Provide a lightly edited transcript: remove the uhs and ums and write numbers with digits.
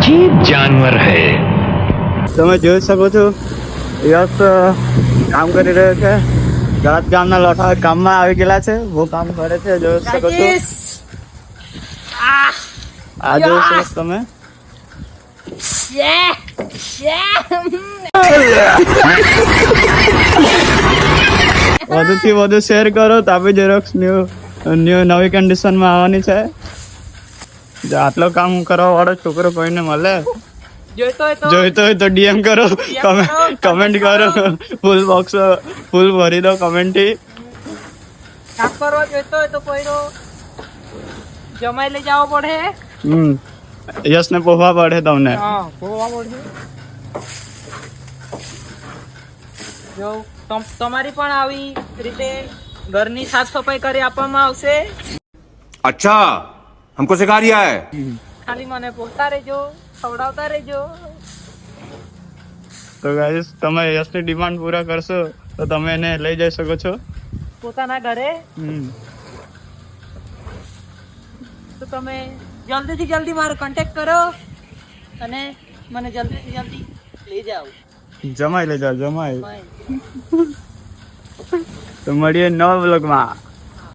अजीब जानवर है। તમે જોઈ શકો છો યસ કામ કરી રહ્યો છે ગળત ગામના લોઠા કામમાં આવી ગયેલા છે બહુ કામ કરે છે જોઈ શકો છો આ જોઈ શકો છો તમે વધુથી વધુ શેર કરો તાપી ઝેરોક્સ નવી કન્ડિશનમાં આવવાની છે જો આટલો કામ કરવા વાળો છોકરો કોઈને મળે જોઈતો હોય તો ડીએમ કરો કમેન્ટ કરો ફૂલ બોક્સ ફૂલ ભરી દો કમેન્ટ થી કામ કરવા જોઈતો હોય તો કોઈનો જમાઈ લઈ જવો પડે યશ ને પોહવા પડે તમને પોહવા પડે જો તમારી પણ આવી રીતે ઘરની સાફ સફાઈ કરી આપવામાં આવશે अच्छा हमको सिखा रिया है ખાલી મને પોતા રહેજો ખવડાવતા રહેજો તો ગાઈસ તમે યશની ડિમાન્ડ પૂરા કરશો તો તમે એને લઈ જઈ શકો છો પોતાના ઘરે તો તમે જલ્દીથી જલ્દી મારો કોન્ટેક્ટ કરો અને મને જલ્દીથી જલ્દી લઈ જાઓ જમાઈ લઈ જાઓ જમાઈ તો મળીએ નવા વ્લોગમાં